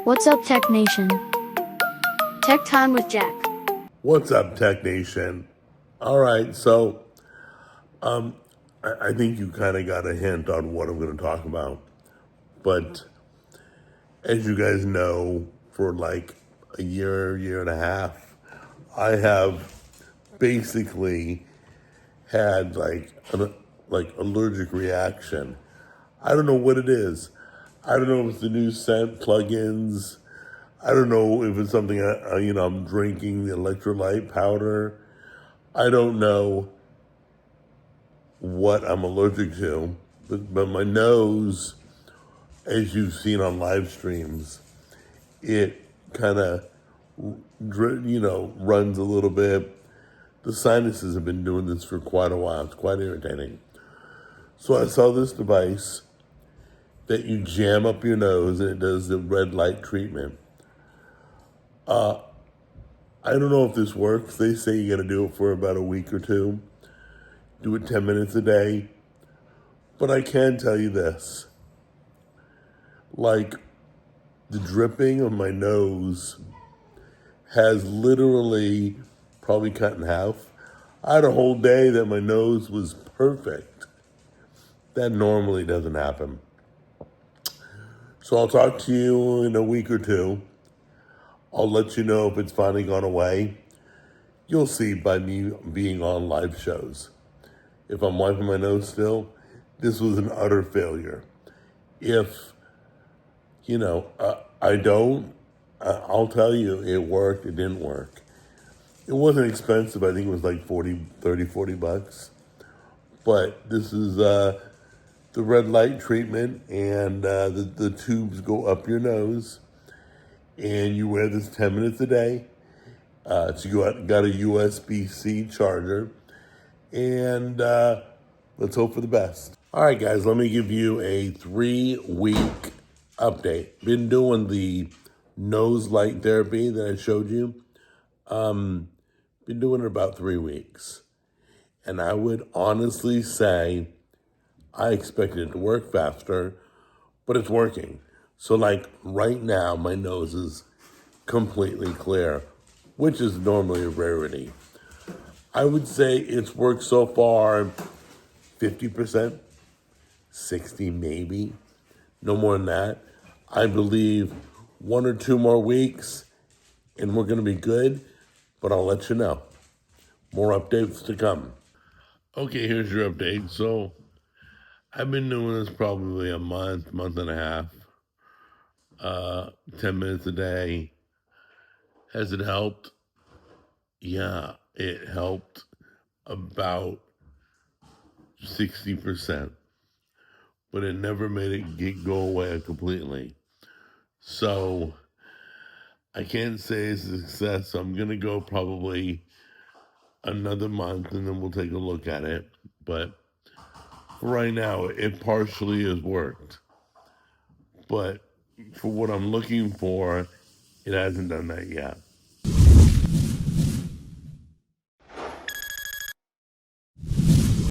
What's up, Tech Nation? Tech Time with Jack. What's up, Tech Nation? All right, so I think you kind of got a hint on what I'm going to talk about. But as you guys know, for like a year and a half, I have basically had like allergic reaction. I don't know what it is. I don't know if it's the new scent plugins. I don't know if it's something I'm drinking the electrolyte powder. I don't know what I'm allergic to, but my nose, as you've seen on live streams, it kind of runs a little bit. The sinuses have been doing this for quite a while. It's quite irritating. So I saw this device that you jam up your nose and it does the red light treatment. I don't know if this works. They say you got to do it for about a week or two. Do it 10 minutes a day. But I can tell you this. Like, the dripping on my nose has literally probably cut in half. I had a whole day that my nose was perfect. That normally doesn't happen. So I'll talk to you in a week or two. I'll let you know if it's finally gone away. You'll see by me being on live shows. If I'm wiping my nose still, this was an utter failure. If, I don't, I'll tell you it worked, it didn't work. It wasn't expensive. I think it was like 40 bucks. But this is the red light treatment, and the tubes go up your nose, and you wear this 10 minutes a day. So you got a USB-C charger, and let's hope for the best. All right, guys, let me give you a 3-week update. Been doing the nose light therapy that I showed you. Been doing it about 3 weeks. And I would honestly say I expected it to work faster, but it's working. So like right now, my nose is completely clear, which is normally a rarity. I would say it's worked so far 50%, 60 maybe, no more than that. I believe 1 or 2 more weeks and we're going to be good, but I'll let you know. More updates to come. Okay, here's your update. So I've been doing this probably a month and a half, 10 minutes a day. Has it helped? Yeah, it helped about 60%, but it never made it go away completely. So I can't say it's a success. So I'm going to go probably another month and then we'll take a look at it. But for right now, it partially has worked. But for what I'm looking for, it hasn't done that yet.